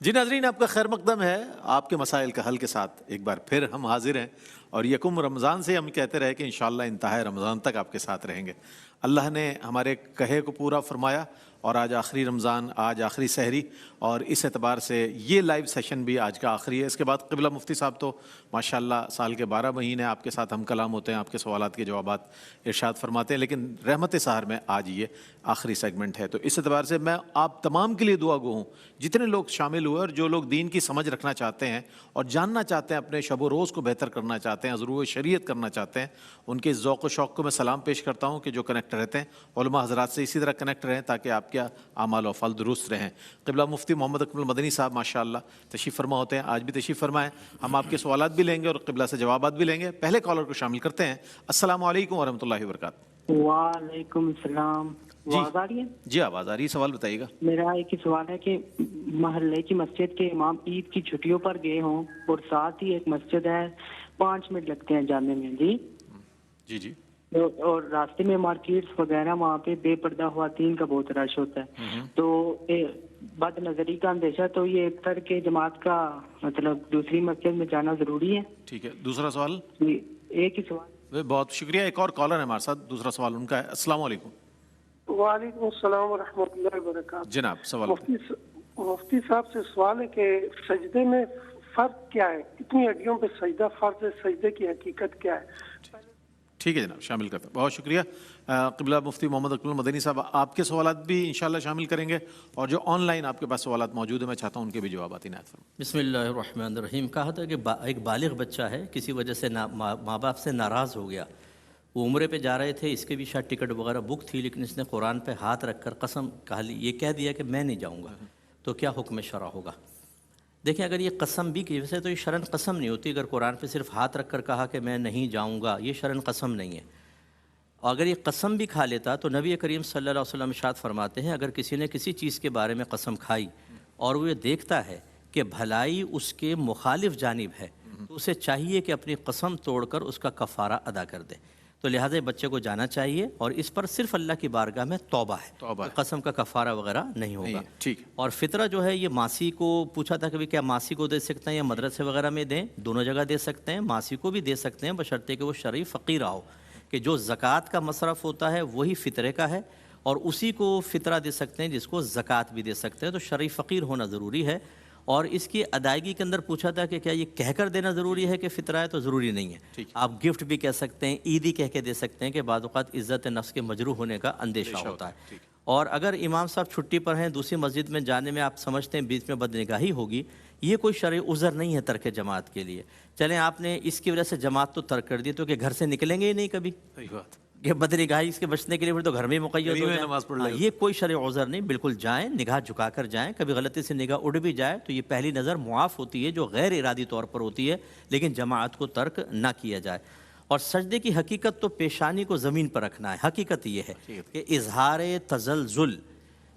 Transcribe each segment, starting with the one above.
جی ناظرین، آپ کا خیر مقدم ہے. آپ کے مسائل کا حل کے ساتھ ایک بار پھر ہم حاضر ہیں، اور یکم رمضان سے ہم کہتے رہے کہ انشاءاللہ انتہائے رمضان تک آپ کے ساتھ رہیں گے. اللہ نے ہمارے کہے کو پورا فرمایا، اور آج آخری رمضان، آج آخری سحری، اور اس اعتبار سے یہ لائیو سیشن بھی آج کا آخری ہے. اس کے بعد قبلہ مفتی صاحب تو ماشاءاللہ سال کے 12 مہینے آپ کے ساتھ ہم کلام ہوتے ہیں، آپ کے سوالات کے جوابات ارشاد فرماتے ہیں، لیکن رحمت سحر میں آج یہ آخری سیگمنٹ ہے. تو اس اعتبار سے میں آپ تمام کے لیے دعا گو ہوں، جتنے لوگ شامل ہوئے اور جو لوگ دین کی سمجھ رکھنا چاہتے ہیں اور جاننا چاہتے ہیں، اپنے شب و روز کو بہتر کرنا چاہتے ہیں، ضرور شریعت کرنا چاہتے ہیں، ان کے ذوق و شوق کو میں سلام پیش کرتا ہوں کہ جو کنیکٹ رہتے ہیں علماء حضرات سے اسی طرح کنیکٹ رہیں تاکہ آپ کے اعمال و افعال درست رہیں. قبلہ مفتی محمد اکمل مدنی صاحب ماشاءاللہ تشریف فرما ہوتے ہیں، آج بھی تشریف فرمائیں. ہم آپ کے سوالات بھی لیں گے اور قبلہ سے جوابات بھی لیں گے. پہلے کالر کو شامل کرتے ہیں. السلام علیکم ورحمۃ اللہ وبرکاتہ. وعلیکم السلام. جی آواز آ رہی ہے؟ جی آواز آ رہی ہے. سوال بتائیے گا. میرا ایک ہی سوال ہے کہ محلے کی مسجد کے امام عید کی چھٹیوں پر گئے ہوں اور ساتھ ہی ایک مسجد ہے 5 منٹ لگتے ہیں جانے میں. جی جی جی. اور راستے میں مارکیٹس وغیرہ، وہاں پہ بے پردہ خواتین کا بہت رش ہوتا ہے، تو بد نظری کا اندیشہ، تو یہ افطار کے جماعت کا مطلب دوسری مسجد میں جانا ضروری ہے؟ ٹھیک ہے. دوسرا سوال. جی ایک ہی سوال. بہت شکریہ. ایک اور کالر ہے ہمارے ساتھ، دوسرا سوال ان کا ہے. السلام علیکم. وعلیکم السلام ورحمۃ اللہ وبرکاتہ. جناب سوال. مفتی صاحب سے سوال ہے کہ سجدے میں فرق کیا ہے؟ کتنی ہڈیوں پہ سجدہ فرض ہے؟ سجدے کی حقیقت کیا ہے؟ ٹھیک ہے جناب، شامل کرتا ہوں. بہت شکریہ. قبلہ مفتی محمد اکمل مدنی صاحب آپ کے سوالات بھی انشاءاللہ شامل کریں گے، اور جو آن لائن آپ کے پاس سوالات موجود ہیں میں چاہتا ہوں ان کے بھی جوابات عنایت فرمائیں. بسم اللہ الرحمن الرحیم. کہا تھا کہ ایک بالغ بچہ ہے، کسی وجہ سے ماں باپ سے ناراض ہو گیا. وہ عمرے پہ جا رہے تھے، اس کے بھی شاید ٹکٹ وغیرہ بک تھی، لیکن اس نے قرآن پہ ہاتھ رکھ کر قسم یہ کہہ دیا کہ میں نہیں جاؤں گا. تو کیا حکم شرع ہوگا؟ دیکھیں، اگر یہ قسم بھی کی، ویسے تو یہ شرعاً قسم نہیں ہوتی. اگر قرآن پہ صرف ہاتھ رکھ کر کہا کہ میں نہیں جاؤں گا، یہ شرعاً قسم نہیں ہے. اور اگر یہ قسم بھی کھا لیتا تو نبی کریم صلی اللہ علیہ وسلم ارشاد فرماتے ہیں، اگر کسی نے کسی چیز کے بارے میں قسم کھائی اور وہ یہ دیکھتا ہے کہ بھلائی اس کے مخالف جانب ہے، تو اسے چاہیے کہ اپنی قسم توڑ کر اس کا کفارہ ادا کر دے. تو لہٰذا بچے کو جانا چاہیے، اور اس پر صرف اللہ کی بارگاہ میں توبہ ہے، قسم کا کفارہ وغیرہ نہیں ہوگا. ٹھیک. اور فطرہ جو ہے، یہ ماسی کو پوچھا تھا کہ کیا ماسی کو دے سکتے ہیں یا مدرسے وغیرہ میں دیں؟ دونوں جگہ دے سکتے ہیں. ماسی کو بھی دے سکتے ہیں بشرطے کہ وہ شرعی فقیرہ ہو، کہ جو زکوٰۃ کا مصرف ہوتا ہے وہی فطرے کا ہے، اور اسی کو فطرہ دے سکتے ہیں جس کو زکوٰۃ بھی دے سکتے ہیں. تو شرعی فقیر ہونا ضروری ہے. اور اس کی ادائیگی کے اندر پوچھا تھا کہ کیا یہ کہہ کر دینا ضروری ہے کہ فطرہ ہے؟ تو ضروری نہیں ہے. آپ گفٹ بھی کہہ سکتے ہیں، عیدی کہہ کے دے سکتے ہیں، کہ بعض اوقات عزت نفس کے مجروح ہونے کا اندیشہ ہوتا ہے. اور اگر امام صاحب چھٹی پر ہیں، دوسری مسجد میں جانے میں آپ سمجھتے ہیں بیچ میں بدنگاہی ہوگی، یہ کوئی شرعی عذر نہیں ہے ترک جماعت کے لیے. چلیں آپ نے اس کی وجہ سے جماعت تو ترک کر دی، تو کہ گھر سے نکلیں گے ہی نہیں کبھی. صحیح بات. کہ بدنگاہی اس کے بچنے کے لیے پھر تو گھر میں ہی مقید ہو جائے. یہ کوئی شرعی عذر نہیں. بالکل جائیں، نگاہ جھکا کر جائیں. کبھی غلطی سے نگاہ اڑ بھی جائے تو یہ پہلی نظر معاف ہوتی ہے جو غیر ارادی طور پر ہوتی ہے، لیکن جماعت کو ترک نہ کیا جائے. اور سجدے کی حقیقت تو پیشانی کو زمین پر رکھنا ہے. حقیقت یہ ہے کہ اظہار تزلزل،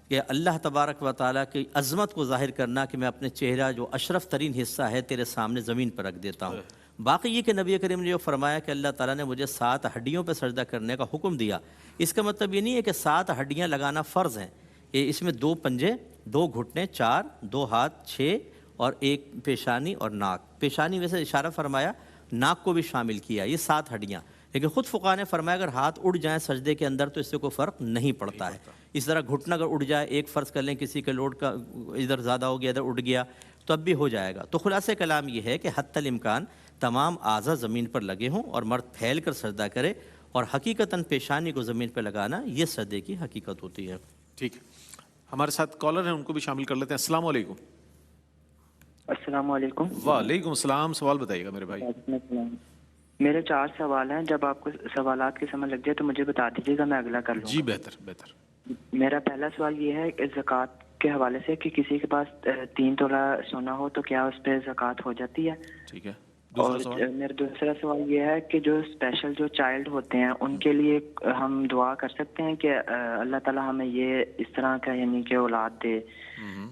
کہ اللہ تبارک و تعالیٰ کی عظمت کو ظاہر کرنا کہ میں اپنے چہرہ جو اشرف ترین حصہ ہے تیرے سامنے زمین پر رکھ دیتا ہوں. باقی یہ کہ نبی کریم نے جو فرمایا کہ اللہ تعالیٰ نے مجھے 7 ہڈیوں پہ سجدہ کرنے کا حکم دیا، اس کا مطلب یہ نہیں ہے کہ 7 ہڈیاں لگانا فرض ہیں. اس میں 2 پنجے، 2 گھٹنے، 4، 2 ہاتھ، 6 اور 1 پیشانی اور ناک. پیشانی ویسے اشارہ فرمایا، ناک کو بھی شامل کیا. یہ 7 ہڈیاں. لیکن خود فقہاء نے فرمایا اگر ہاتھ اڑ جائیں سجدے کے اندر تو اس سے کوئی فرق نہیں پڑتا ہے. اس طرح گھٹنا اگر اڑ جائے، ایک فرض کر لیں کسی کے لوڈ کا ادھر زیادہ ہو گیا، ادھر اڑ گیا، تو اب بھی ہو جائے گا. تو خلاصہ کلام یہ ہے کہ حتی الامکان تمام اعضاء زمین پر لگے ہوں اور مرد پھیل کر سجدہ کرے، اور حقیقتاً پیشانی کو زمین پہ لگانا یہ سجدے کی حقیقت ہوتی ہے. ٹھیک ہے. ہمارے ساتھ کالر ہیں، ان کو بھی شامل کر لیتے ہیں. السلام علیکم. السلام علیکم. وعلیکم السلام. سوال بتائیے گا میرے بھائی. میرے 4 سوال ہیں. جب آپ کو سوالات کی سمجھ لگ جائے تو مجھے بتا دیجیے گا، میں اگلا کر لوں گا. جی بہتر. میرا پہلا سوال یہ ہے کہ زکوٰۃ کے حوالے سے کہ کسی کے پاس 3 تولہ سونا ہو تو کیا اس پہ زکوٰۃ ہو جاتی ہے؟ ٹھیک ہے. اور میرا دوسرا سوال یہ ہے کہ جو اسپیشل جو چائلڈ ہوتے ہیں ان کے لیے ہم دعا کر سکتے ہیں کہ اللہ تعالیٰ ہمیں یہ اس طرح کا یعنی کہ اولاد دے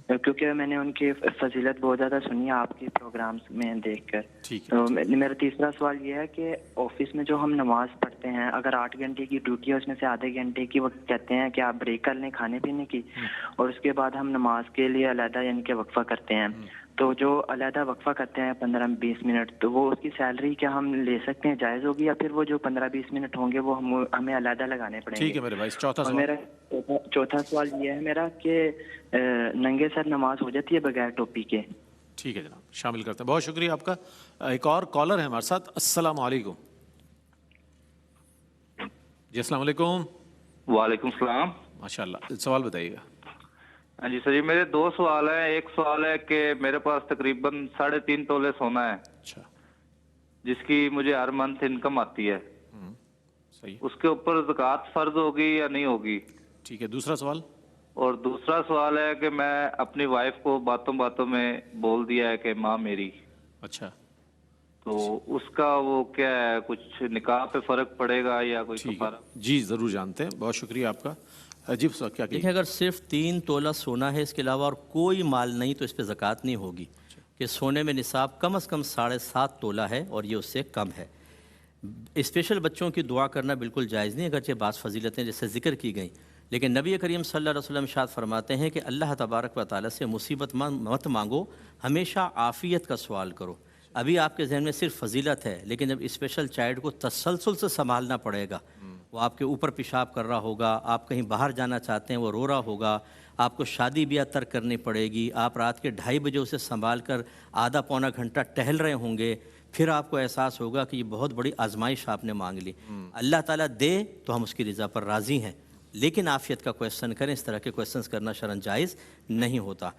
کیونکہ میں نے ان کی فضیلت بہت زیادہ سنی ہے آپ کے پروگرامز میں دیکھ کر. ٹھیک ہے. تو میرا تیسرا سوال یہ ہے کہ آفس میں جو ہم نماز پڑھتے ہیں، اگر 8 گھنٹے کی ڈیوٹی ہے اس میں سے آدھے گھنٹے کی وقت کہتے ہیں کہ آپ بریک کر لیں کھانے پینے کی، اور اس کے بعد ہم نماز کے لیے علیحدہ یعنی کہ وقفہ کرتے ہیں. تو جو علیحدہ وقفہ کرتے ہیں 15-20 منٹ، تو وہ اس کی سیلری کیا ہم لے سکتے ہیں، جائز ہوگی، یا پھر وہ جو 15-20 منٹ ہوں گے وہ ہمیں علیحدہ لگانے پڑیں گے؟ ٹھیک ہے میرے بھائی. چوتھا اور سوال. میرا چوتھا سوال یہ ہے میرا کہ ننگے سر نماز ہو جاتی ہے بغیر ٹوپی کے؟ ٹھیک ہے جناب، شامل کرتے ہیں. بہت شکریہ آپ کا. ایک اور کالر ہے ہمارے ساتھ. السلام علیکم. جی السلام علیکم. وعلیکم السلام. ماشاء اللہ. سوال بتائیے گا. ہاں جی سر جی، میرے 2 سوال ہیں. ایک سوال ہے کہ میرے پاس تقریباً 3.5 تولے سونا ہے، اچھا. جس کی مجھے ہر منتھ انکم آتی ہے. صحیح. اس کے اوپر زکوٰۃ فرض ہوگی یا نہیں ہوگی؟ ٹھیک ہے. دوسرا سوال. اور دوسرا سوال ہے کہ میں اپنی وائف کو باتوں باتوں میں بول دیا ہے کہ ماں میری، اچھا. تو اس کا وہ کیا ہے، کچھ نکاح پہ فرق پڑے گا یا کوئی ٹھیک ہے. کفارہ؟ جی ضرور جانتے ہیں. بہت شکریہ آپ کا. عجیب سا کیا دیکھیں، اگر صرف 3 تولہ سونا ہے، اس کے علاوہ اور کوئی مال نہیں، تو اس پہ زکوٰۃ نہیں ہوگی. کہ سونے میں نصاب کم از کم 7.5 تولہ ہے اور یہ اس سے کم ہے. اسپیشل بچوں کی دعا کرنا بالکل جائز نہیں، اگرچہ بعض فضیلتیں جیسے ذکر کی گئیں، لیکن نبی کریم صلی اللہ علیہ وسلم ارشاد فرماتے ہیں کہ اللہ تبارک و تعالیٰ سے مصیبت مت مانگو، ہمیشہ عافیت کا سوال کرو. ابھی آپ کے ذہن میں صرف فضیلت ہے، لیکن جب اسپیشل چائلڈ کو تسلسل سے سنبھالنا پڑے گا، وہ آپ کے اوپر پیشاب کر رہا ہوگا، آپ کہیں باہر جانا چاہتے ہیں وہ رو رہا ہوگا، آپ کو شادی بیاہ ترک کرنی پڑے گی، آپ رات کے 2:30 بجے اسے سنبھال کر آدھا پونا گھنٹہ ٹہل رہے ہوں گے، پھر آپ کو احساس ہوگا کہ یہ بہت بڑی آزمائش آپ نے مانگ لی. اللہ تعالیٰ دے تو ہم اس کی رضا پر راضی ہیں، لیکن عافیت کا کویسچن کریں. اس طرح کے کویسچنس کرنا شرعاً جائز نہیں ہوتا.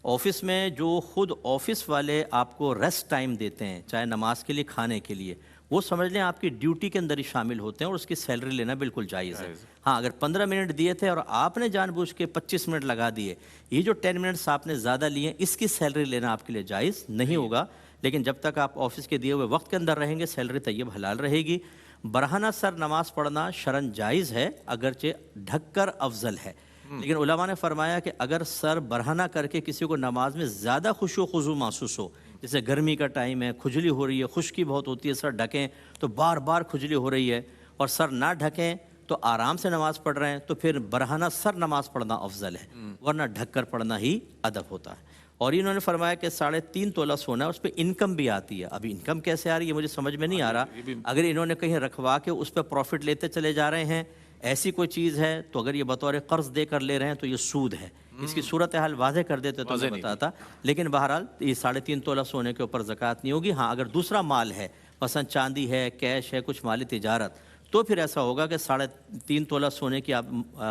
آفس میں جو خود آفس والے آپ کو ریسٹ ٹائم دیتے ہیں، چاہے نماز کے لیے، کھانے کے لیے، وہ سمجھ لیں آپ کی ڈیوٹی کے اندر ہی شامل ہوتے ہیں اور اس کی سیلری لینا بالکل جائز ہے. ہاں، اگر 15 منٹ دیے تھے اور آپ نے جان بوجھ کے 25 منٹ لگا دیے، یہ جو 10 منٹس آپ نے زیادہ لیے، اس کی سیلری لینا آپ کے لیے جائز نہیں ہوگا. لیکن جب تک آپ آفس کے دیے ہوئے وقت کے اندر رہیں گے، سیلری طیب حلال رہے گی. برہنہ سر نماز پڑھنا شرعاً جائز ہے، اگرچہ ڈھک کر افضل ہے. لیکن علماء نے فرمایا کہ اگر سر برہنہ کر کے کسی کو نماز میں زیادہ خشوع و خضوع محسوس ہو، جیسے گرمی کا ٹائم ہے، کھجلی ہو رہی ہے، خشکی بہت ہوتی ہے، سر ڈھکیں تو بار بار کھجلی ہو رہی ہے، اور سر نہ ڈھکیں تو آرام سے نماز پڑھ رہے ہیں، تو پھر برہنہ سر نماز پڑھنا افضل ہے، ورنہ ڈھک کر پڑھنا ہی ادب ہوتا ہے. اور انہوں نے فرمایا کہ 3.5 تولہ سونا ہے، اس پہ انکم بھی آتی ہے. ابھی انکم کیسے آ رہی ہے مجھے سمجھ میں نہیں آ رہا. اگر انہوں نے کہیں رکھوا کے اس پہ پروفٹ لیتے چلے جا رہے ہیں، ایسی کوئی چیز ہے، تو اگر یہ بطور قرض دے کر لے رہے ہیں تو یہ سود ہے. اس کی صورتحال واضح کر دیتے تو میں بتاتا. لیکن بہرحال یہ 3.5 تولہ سونے کے اوپر زکوٰۃ نہیں ہوگی. ہاں، اگر دوسرا مال ہے، مثلا چاندی ہے، کیش ہے، کچھ مالی تجارت، تو پھر ایسا ہوگا کہ 3.5 تولہ سونے کی آپ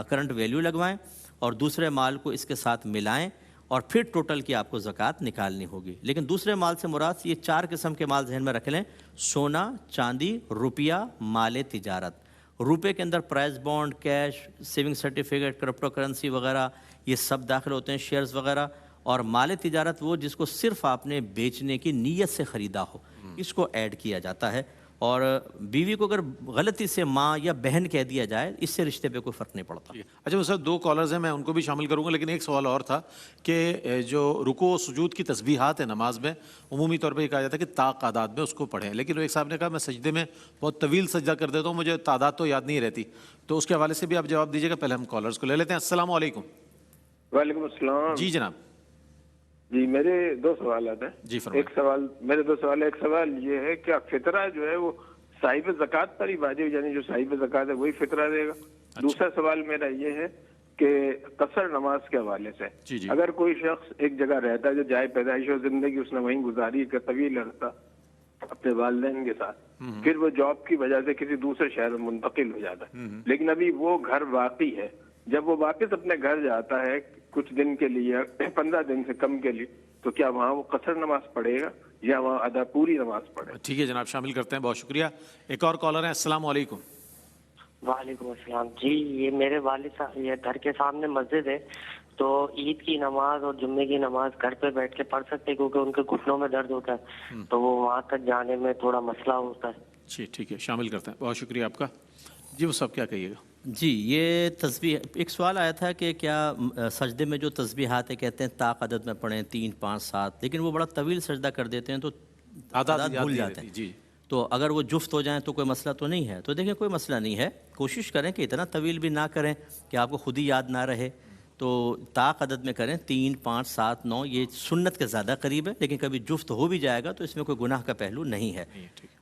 کرنٹ ویلیو لگوائیں اور دوسرے مال کو اس کے ساتھ ملائیں، اور پھر ٹوٹل کی آپ کو زکوٰۃ نکالنی ہوگی. لیکن دوسرے مال سے مراد یہ 4 قسم کے مال ذہن میں رکھ لیں: سونا، چاندی، روپیہ، مال تجارت. روپے کے اندر prize bond, cash, saving certificate, crypto currency وغیرہ یہ سب داخل ہوتے ہیں، شیئرز وغیرہ. اور مال تجارت وہ جس کو صرف آپ نے بیچنے کی نیت سے خریدا ہو، اس کو ایڈ کیا جاتا ہے. اور بیوی کو اگر غلطی سے ماں یا بہن کہہ دیا جائے، اس سے رشتے پہ کوئی فرق نہیں پڑتا. اچھا سر، 2 کالرز ہیں، میں ان کو بھی شامل کروں گا، لیکن ایک سوال اور تھا کہ جو رکوع و سجود کی تسبیحات ہیں نماز میں، عمومی طور پہ یہ کہا جاتا ہے کہ تعداد میں اس کو پڑھیں، لیکن ایک صاحب نے کہا میں سجدے میں بہت طویل سجدہ کر دیتا ہوں، مجھے تعداد تو یاد نہیں رہتی. تو اس کے حوالے سے بھی آپ جواب دیجیے گا. پہلے ہم کالرز کو لے لیتے ہیں. السلام علیکم. وعلیکم السلام. جی جناب. جی میرے 2 سوالات ہیں. جی فرمائیں. میرے 2 سوال. ایک سوال یہ ہے کہ فطرہ جو ہے وہ صاحب زکوٰۃ پر ہی واجب، یعنی جو صاحب زکوٰۃ ہے وہی فطرہ دے گا. دوسرا سوال میرا یہ ہے کہ قصر نماز کے حوالے سے اگر کوئی شخص ایک جگہ رہتا ہے، جو جائے پیدائش و زندگی اس نے وہیں گزاری کہ طویل عرصہ اپنے والدین کے ساتھ، پھر وہ جاب کی وجہ سے کسی دوسرے شہر میں منتقل ہو جاتا ہے، لیکن ابھی وہ گھر باقی ہے. جب وہ واپس اپنے گھر جاتا ہے کچھ دن کے لیے، 15 دن سے کم کے لیے، تو کیا وہاں وہ قصر نماز پڑھے گا یا وہاں ادا پوری نماز پڑھے گا؟ ٹھیک ہے جناب، شامل کرتے ہیں. بہت شکریہ. ایک اور کالر ہیں. السلام علیکم. وعلیکم السلام. جی یہ میرے والد صاحب، یہ گھر کے سامنے مسجد ہے، تو عید کی نماز اور جمعے کی نماز گھر پہ بیٹھ کے پڑھ سکتے کیونکہ ان کے گھٹنوں میں درد ہوتا ہے، تو وہ وہاں تک جانے میں تھوڑا مسئلہ ہوتا ہے. جی ٹھیک ہے، شامل کرتے ہیں. بہت شکریہ آپ کا. جی وہ سب کیا کہیے گا؟ جی یہ تسبیح ایک سوال آیا تھا کہ کیا سجدے میں جو تسبیحات کہتے ہیں طاق عدد میں پڑھیں 3 5 7 لیکن وہ بڑا طویل سجدہ کر دیتے ہیں تو تعداد بھول جاتے ہیں. جی تو اگر وہ جفت ہو جائیں تو کوئی مسئلہ تو نہیں ہے. تو دیکھیں کوئی مسئلہ نہیں ہے, کوشش کریں کہ اتنا طویل بھی نہ کریں کہ آپ کو خود ہی یاد نہ رہے. تو طاق عدد میں کریں 3 5 7 9, یہ سنت کے زیادہ قریب ہے, لیکن کبھی جفت ہو بھی جائے گا تو اس میں کوئی گناہ کا پہلو نہیں ہے.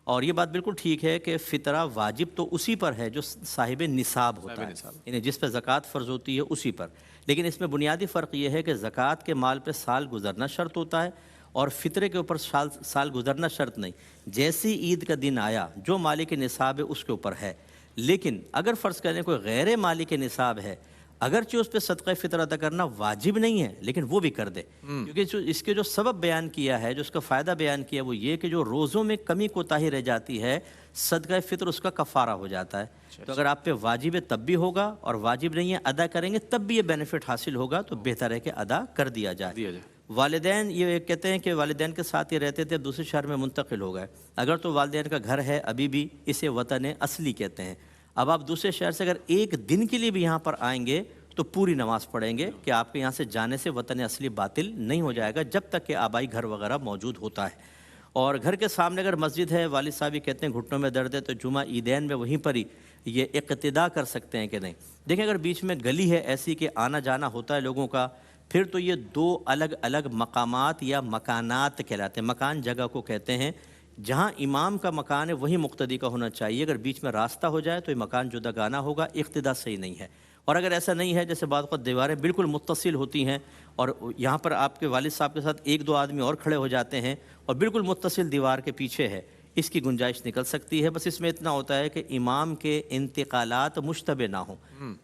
اور یہ بات بالکل ٹھیک ہے کہ فطرہ واجب تو اسی پر ہے جو صاحب نصاب ہوتا ہے, یعنی جس پہ زکوٰۃ فرض ہوتی ہے اسی پر. لیکن اس میں بنیادی فرق یہ ہے کہ زکوٰۃ کے مال پہ سال گزرنا شرط ہوتا ہے اور فطرے کے اوپر سال گزرنا شرط نہیں. جیسی عید کا دن آیا جو مالک نصاب ہے اس کے اوپر ہے. لیکن اگر فرض کریں کوئی غیر مالک نصاب ہے, اگرچہ اس پہ صدقہ فطر ادا کرنا واجب نہیں ہے لیکن وہ بھی کر دے, کیونکہ اس کے جو سبب بیان کیا ہے, جو اس کا فائدہ بیان کیا وہ یہ کہ جو روزوں میں کمی کوتاہی رہ جاتی ہے صدقہ فطر اس کا کفارہ ہو جاتا ہے. تو اگر آپ پہ واجب ہے تب بھی ہوگا, اور واجب نہیں ہے ادا کریں گے تب بھی یہ بینیفٹ حاصل ہوگا, تو بہتر ہے کہ ادا کر دیا جائے. والدین یہ کہتے ہیں کہ والدین کے ساتھ یہ رہتے تھے, دوسرے شہر میں منتقل ہو گئے. اگر تو والدین کا گھر ہے ابھی بھی, اسے وطن اصلی کہتے ہیں. اب آپ دوسرے شہر سے اگر ایک دن کے لیے بھی یہاں پر آئیں گے تو پوری نماز پڑھیں گے کہ آپ کے یہاں سے جانے سے وطن اصلی باطل نہیں ہو جائے گا جب تک کہ آبائی گھر وغیرہ موجود ہوتا ہے. اور گھر کے سامنے اگر مسجد ہے, والد صاحب یہ کہتے ہیں گھٹنوں میں درد ہے, تو جمعہ عیدین میں وہیں پر ہی یہ اقتدا کر سکتے ہیں کہ نہیں. دیکھیں اگر بیچ میں گلی ہے ایسی کہ آنا جانا ہوتا ہے لوگوں کا, پھر تو یہ 2 الگ الگ مقامات یا مکانات کہلاتے ہیں. مکان جگہ کو کہتے ہیں, جہاں امام کا مکان ہے وہی مقتدی کا ہونا چاہیے. اگر بیچ میں راستہ ہو جائے تو یہ مکان جداگانہ ہوگا, اقتدا صحیح نہیں ہے. اور اگر ایسا نہیں ہے, جیسے بعض وقت دیواریں بالکل متصل ہوتی ہیں اور یہاں پر آپ کے والد صاحب کے ساتھ 1 2 آدمی اور کھڑے ہو جاتے ہیں اور بالکل متصل دیوار کے پیچھے ہے, اس کی گنجائش نکل سکتی ہے. بس اس میں اتنا ہوتا ہے کہ امام کے انتقالات مشتبہ نہ ہوں,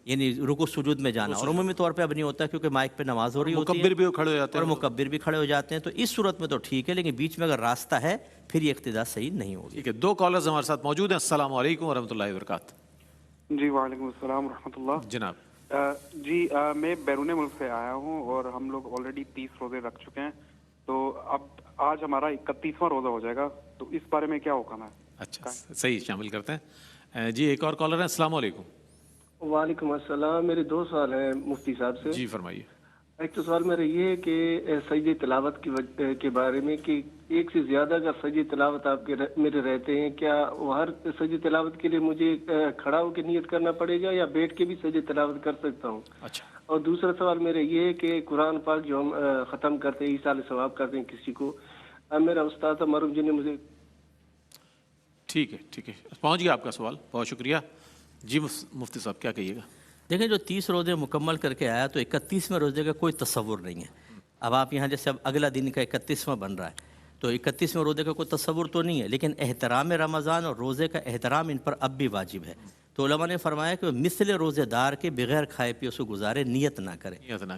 یعنی رکوع سجود میں جانا, اور عمومی طور پہ اب نہیں ہوتا کیونکہ مائک پہ نماز ہو رہی ہوتی ہے, مکبر بھی کھڑے ہو جاتے ہیں اور مکبر بھی کھڑے ہو جاتے ہیں. تو اس صورت میں تو ٹھیک ہے, لیکن بیچ میں اگر راستہ ہے پھر یہ اقتدا صحیح نہیں ہوگی. ٹھیک ہے, 2 کالرز ہمارے ساتھ موجود ہیں. السلام علیکم ورحمۃ اللہ وبرکاتہ. جی وعلیکم السلام ورحمۃ اللہ. جناب جی میں بیرون ملک سے آیا ہوں اور ہم لوگ آلریڈی 30 روزے رکھ چکے ہیں, تو اب آج ہمارا 31واں روزہ ہو جائے گا, تو اس بارے میں کیا حکم ہے؟ اچھا صحیح, شامل کرتے ہیں. جی ایک اور کالر ہیں. السلام علیکم. وعلیکم السلام. میرے 2 سوال ہیں مفتی صاحب سے. جی فرمائیے. ایک تو سوال میرا یہ ہے کہ سجدہ تلاوت کے بارے میں, کہ ایک سے زیادہ اگر سجدہ تلاوت آپ کے میرے رہتے ہیں, کیا وہ ہر سجدہ تلاوت کے لیے مجھے کھڑا ہو کے نیت کرنا پڑے گا یا بیٹھ کے بھی سجدہ تلاوت کر سکتا ہوں؟ اچھا. اور دوسرا سوال میرا یہ ہے کہ قرآن پاک جو ہم ختم کرتے ہیں, ایصال ثواب کرتے ہیں کسی کو, میرا استاد مرحوم جی نے مجھے. ٹھیک ہے پہنچ گیا آپ کا سوال, بہت شکریہ. جی مفتی صاحب کیا کہیے گا؟ دیکھیں جو 30 روزے مکمل کر کے آیا تو 31ویں روزے کا کوئی تصور نہیں ہے. اب آپ یہاں جیسے اب اگلا دن کا 31واں بن رہا ہے, تو 31ویں روزے کا کوئی تصور تو نہیں ہے, لیکن احترام رمضان اور روزے کا احترام ان پر اب بھی واجب ہے. تو علماء نے فرمایا کہ مثل روزے دار کے بغیر کھائے پیے اسے گزارے, نیت نہ کرے.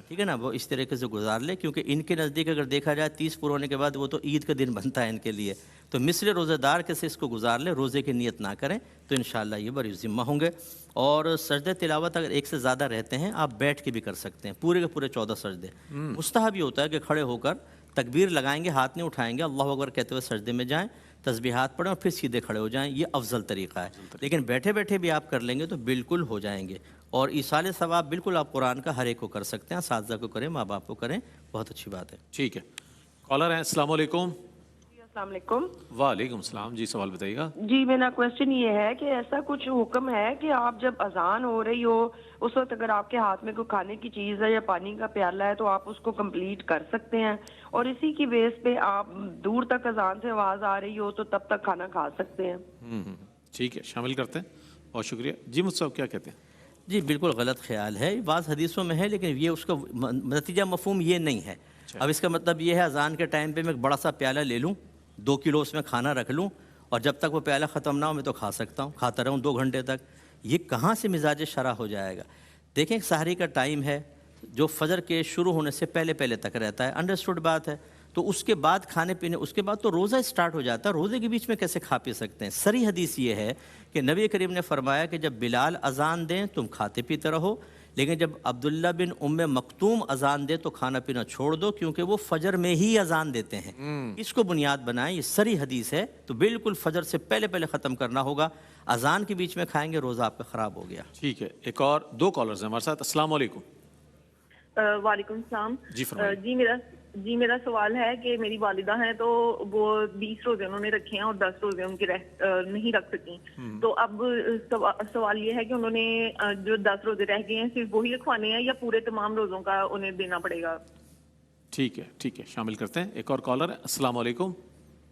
ٹھیک ہے نا, وہ اس طریقے سے گزار لے, کیونکہ ان کے نزدیک اگر دیکھا جائے 30 پورے ہونے کے بعد وہ تو عید کا دن بنتا ہے ان کے لیے, تو مثل روزے دار کے سے اس کو گزار لے, روزے کی نیت نہ کریں, تو انشاءاللہ یہ بڑی ذمہ ہوں گے. اور سجدہ تلاوت اگر ایک سے زیادہ رہتے ہیں آپ بیٹھ کے بھی کر سکتے ہیں, پورے کے پورے 14 سجدے. مستحب یہ ہوتا ہے کہ کھڑے ہو کر تکبیر لگائیں گے, ہاتھ نہیں اٹھائیں گے, اللہ اکبر کہتے ہوئے سجدے میں جائیں, تسبیحات پڑھیں اور پھر سیدھے کھڑے ہو جائیں, یہ افضل طریقہ ہے. لیکن بیٹھے بیٹھے بھی آپ کر لیں گے تو بالکل ہو جائیں گے. اور ایصال ثواب بالکل آپ قرآن کا ہر ایک کو کر سکتے ہیں, اساتذہ کو کریں, ماں باپ کو کریں, بہت اچھی بات ہے. ٹھیک ہے, کالر ہیں. السلام علیکم. السلام علیکم. وعلیکم السلام. جی سوال بتائیے گا. جی میرا کوشچن یہ ہے کہ ایسا کچھ حکم ہے کہ آپ جب اذان ہو رہی ہو اس وقت اگر آپ کے ہاتھ میں کوئی کھانے کی چیز ہے یا پانی کا پیالہ ہے تو آپ اس کو کمپلیٹ کر سکتے ہیں, اور اسی کی بیس پہ آپ دور تک اذان سے آواز آ رہی ہو تو تب تک کھانا کھا سکتے ہیں. ٹھیک ہے, شامل کرتے ہیں, بہت شکریہ. جی مصعب کیا کہتے ہیں؟ جی بالکل غلط خیال ہے, بعض حدیثوں میں ہے لیکن یہ اس کا نتیجہ مفہوم یہ نہیں ہے. اب اس کا مطلب یہ ہے اذان کے ٹائم پہ میں ایک بڑا سا پیالہ لے لوں, 2 کلو اس میں کھانا رکھ لوں, اور جب تک وہ پیالہ ختم نہ ہو میں تو کھا سکتا ہوں, کھاتا رہوں 2 گھنٹے تک. یہ کہاں سے مزاج شرع ہو جائے گا؟ دیکھیں سحری کا ٹائم ہے جو فجر کے شروع ہونے سے پہلے تک رہتا ہے, انڈرسٹوڈ بات ہے. تو اس کے بعد کھانے پینے, اس کے بعد تو روزہ اسٹارٹ ہو جاتا ہے, روزے کے بیچ میں کیسے کھا پی سکتے ہیں؟ صریح حدیث یہ ہے کہ نبی کریم نے فرمایا کہ جب بلال اذان دیں تم کھاتے پیتے رہو, لیکن جب عبداللہ بن ام مکتوم اذان دے تو کھانا پینا چھوڑ دو, کیونکہ وہ فجر میں ہی اذان دیتے ہیں. اس کو بنیاد بنائیں, یہ صریح حدیث ہے, تو بالکل فجر سے پہلے ختم کرنا ہوگا. اذان کے بیچ میں کھائیں گے روزہ آپ کا خراب ہو گیا. ٹھیک ہے, ایک اور 2 کالرز ہیں ہمارے ساتھ. السلام علیکم. وعلیکم السلام. جی فرمائیے. میرا سوال ہے کہ میری والدہ ہیں تو وہ 20 روزے انہوں نے رکھے ہیں اور 10 روزے ان کے نہیں رکھ سکی. تو اب سوال یہ ہے کہ انہوں نے جو 10 روزے رہ گئے ہیں صرف وہی رکھوانے ہیں یا پورے تمام روزوں کا انہیں دینا پڑے گا؟ ٹھیک ہے, شامل کرتے ہیں. ایک اور کالر ہے. السلام علیکم.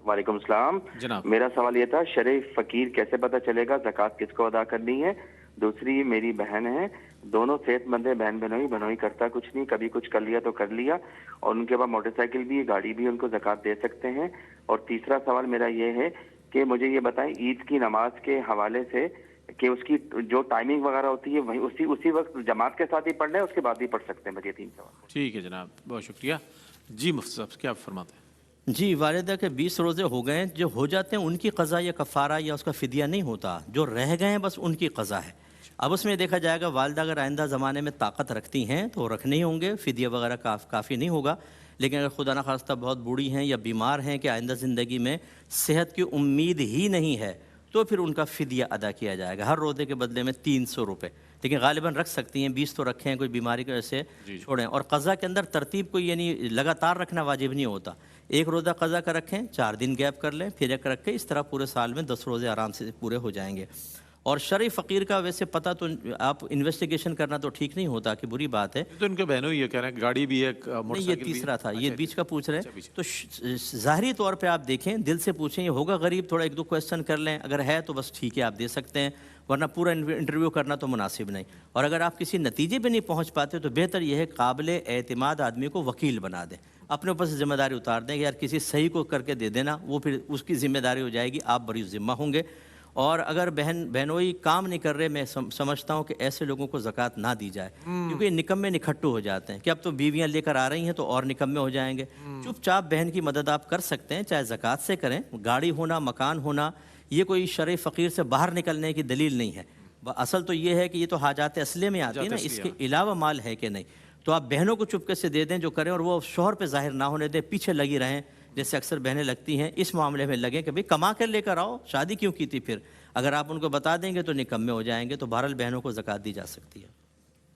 وعلیکم السلام جناب. میرا سوال یہ تھا شرع فقیر کیسے پتہ چلے گا زکوٰۃ کس کو ادا کرنی ہے؟ دوسری میری بہن ہے, دونوں صحت مند ہے, بہن بہنوئی کرتا کچھ نہیں, کبھی کچھ کر لیا تو کر لیا, اور ان کے پاس موٹر سائیکل بھی ہے, گاڑی بھی, ان کو زکوٰۃ دے سکتے ہیں؟ اور تیسرا سوال میرا یہ ہے کہ مجھے یہ بتائیں عید کی نماز کے حوالے سے کہ اس کی جو ٹائمنگ وغیرہ ہوتی ہے وہی اسی وقت جماعت کے ساتھ ہی پڑھنا ہے, اس کے بعد ہی پڑھ سکتے ہیں؟ مجھے 3 سوال. ٹھیک ہے جناب, بہت شکریہ. جی مفتی صاحب کیا فرماتے ہیں؟ جی, والدہ کے 20 روزے ہو گئے, جو ہو جاتے ہیں ان کی قضا یا کفارہ یا اس کا فدیہ نہیں ہوتا, جو رہ گئے ہیں بس ان کی قضا ہے. اب اس میں دیکھا جائے گا والدہ اگر آئندہ زمانے میں طاقت رکھتی ہیں تو رکھنے ہی ہوں گے, فدیہ وغیرہ کافی نہیں ہوگا. لیکن اگر خدا نخواستہ بہت بوڑھی ہیں یا بیمار ہیں کہ آئندہ زندگی میں صحت کی امید ہی نہیں ہے تو پھر ان کا فدیہ ادا کیا جائے گا, ہر روزے کے بدلے میں 300 روپے. لیکن غالباً رکھ سکتی ہیں, 20 تو رکھیں, کوئی بیماری کی وجہ سے چھوڑیں. اور قضا کے اندر ترتیب کوئی یعنی لگاتار رکھنا واجب نہیں ہوتا. ایک روزہ قضا کا رکھیں, 4 دن گیپ کر لیں, پھر ایک رکھ کے, اس طرح پورے سال میں 10 روزے آرام سے پورے ہو جائیں گے. اور شرعی فقیر کا ویسے پتہ تو آپ انویسٹیگیشن کرنا تو ٹھیک نہیں ہوتا, کہ بری بات ہے. تو ان کے بہنوں یہ کہہ رہے ہیں گاڑی بھی ہے, موٹر نہیں, سائیکل یہ بھی تیسرا تھا, یہ بیچ کا پوچھ رہے ہیں. بیچ. تو ظاہری طور پہ آپ دیکھیں, دل سے پوچھیں, یہ ہوگا غریب, تھوڑا 1-2 کویسچن کر لیں, اگر ہے تو بس ٹھیک ہے آپ دے سکتے ہیں, ورنہ پورا انٹرویو کرنا تو مناسب نہیں. اور اگر آپ کسی نتیجے پہ نہیں پہنچ پاتے تو بہتر یہ ہے قابل اعتماد آدمی کو وکیل بنا دیں, اپنے اوپر سے ذمہ داری اتار دیں کہ یار کسی صحیح کو کر کے دے دینا, وہ پھر اس کی ذمہ داری ہو جائے گی, آپ بری ذمہ ہوں گے. اور اگر بہنوئی کام نہیں کر رہے, میں سمجھتا ہوں کہ ایسے لوگوں کو زکوٰۃ نہ دی جائے, کیونکہ یہ نکمے نکھٹو ہو جاتے ہیں کہ اب تو بیویاں لے کر آ رہی ہیں تو اور نکمے ہو جائیں گے. چپ چاپ بہن کی مدد آپ کر سکتے ہیں, چاہے زکوٰۃ سے کریں. گاڑی ہونا, مکان ہونا, یہ کوئی شرع فقیر سے باہر نکلنے کی دلیل نہیں ہے. اصل تو یہ ہے کہ یہ تو حاجات اصلیہ میں آتی ہے نا, اس کے علاوہ مال ہے کہ نہیں. تو آپ بہنوں کو چپکے سے دے دیں جو کریں, اور وہ شوہر پہ ظاہر نہ ہونے دیں, پیچھے لگی رہیں جیسے اکثر بہنیں لگتی ہیں. اس معاملے میں لگیں کہ بھئی کما کر لے کر آؤ, شادی کیوں کی تھی پھر. اگر آپ ان کو بتا دیں گے تو نکمے ہو جائیں گے. تو بہرحال بہنوں کو زکوٰۃ دی جا سکتی ہے.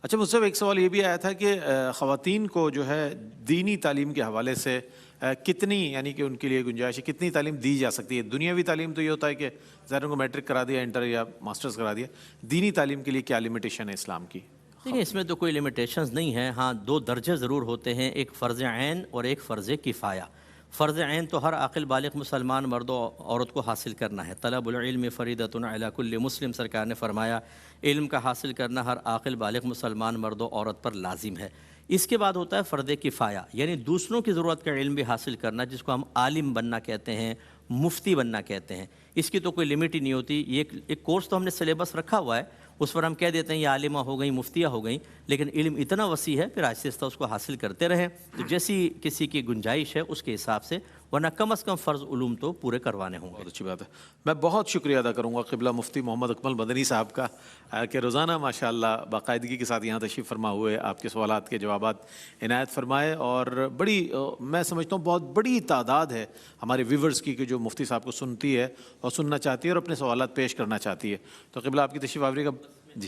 اچھا مجھ سے ایک سوال یہ بھی آیا تھا کہ خواتین کو جو ہے دینی تعلیم کے حوالے سے کتنی, یعنی کہ ان کے لیے گنجائش کتنی تعلیم دی جا سکتی ہے؟ دنیاوی تعلیم تو یہ ہوتا ہے کہ ظاہر کو میٹرک کرا دیا, انٹر یا ماسٹرز کرا دیا. دینی تعلیم کے لیے کیا لمیٹیشن ہے اسلام کی؟ دیکھیں, اس میں تو کوئی لمیٹیشنز نہیں ہیں. ہاں 2 درجے ضرور ہوتے ہیں, ایک فرض عین اور ایک فرض کفایہ. فرض عین تو ہر عاقل بالغ مسلمان مرد و عورت کو حاصل کرنا ہے. طلب العلم فریضۃ علی کل مسلم, سرکار نے فرمایا علم کا حاصل کرنا ہر عاقل بالغ مسلمان مرد و عورت پر لازم ہے. اس کے بعد ہوتا ہے فرض کفایہ, یعنی دوسروں کی ضرورت کا علم بھی حاصل کرنا, جس کو ہم عالم بننا کہتے ہیں, مفتی بننا کہتے ہیں. اس کی تو کوئی لمٹ ہی نہیں ہوتی. یہ ایک کورس تو ہم نے سلیبس رکھا ہوا ہے, اس پر ہم کہہ دیتے ہیں یہ عالمہ ہو گئیں, مفتیہ ہو گئیں, لیکن علم اتنا وسیع ہے, پھر آہستہ آہستہ اس کو حاصل کرتے رہیں. تو جیسی کسی کی گنجائش ہے اس کے حساب سے, ورنہ کم از کم فرض علوم تو پورے کروانے ہوں گے. بہت اچھی بات ہے. میں بہت شکریہ ادا کروں گا قبلہ مفتی محمد اکمل مدنی صاحب کا کہ روزانہ ماشاءاللہ باقاعدگی کے ساتھ یہاں تشریف فرما ہوئے, آپ کے سوالات کے جوابات عنایت فرمائے. اور بڑی, میں سمجھتا ہوں بہت بڑی تعداد ہے ہمارے ویورز کی کہ جو مفتی صاحب کو سنتی ہے اور سننا چاہتی ہے اور اپنے سوالات پیش کرنا چاہتی ہے. تو قبلہ آپ کی تشریف آوری کا جی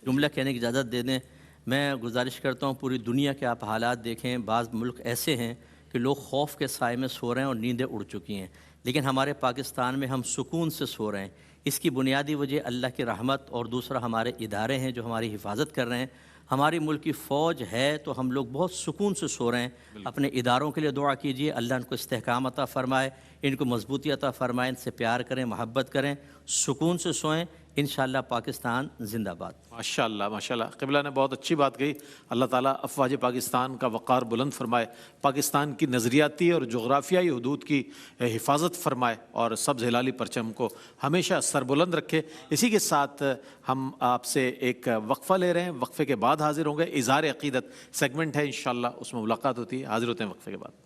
جملہ کہنے کی اجازت دے دیں. میں گزارش کرتا ہوں پوری دنیا کے آپ حالات دیکھیں, بعض ملک ایسے ہیں کہ لوگ خوف کے سائے میں سو رہے ہیں اور نیندیں اڑ چکی ہیں, لیکن ہمارے پاکستان میں ہم سکون سے سو رہے ہیں. اس کی بنیادی وجہ اللہ کی رحمت, اور دوسرا ہمارے ادارے ہیں جو ہماری حفاظت کر رہے ہیں. ہماری ملک کی فوج ہے تو ہم لوگ بہت سکون سے سو رہے ہیں. اپنے اداروں کے لیے دعا کیجیے, اللہ ان کو استحکام عطا فرمائے, ان کو مضبوطی عطا فرمائے, ان سے پیار کریں, محبت کریں, سکون سے سوئیں. انشاءاللہ پاکستان زندہ باد. ماشاءاللہ ماشاءاللہ. قبلہ نے بہت اچھی بات کہی. اللہ تعالیٰ افواج پاکستان کا وقار بلند فرمائے, پاکستان کی نظریاتی اور جغرافیائی حدود کی حفاظت فرمائے, اور سبز ہلالی پرچم کو ہمیشہ سربلند رکھے. اسی کے ساتھ ہم آپ سے ایک وقفہ لے رہے ہیں, وقفے کے بعد حاضر ہوں گے. اظہار عقیدت سیگمنٹ ہے انشاءاللہ, اس میں ملاقات ہوتی ہے. حاضر ہوتے ہیں وقفے کے بعد.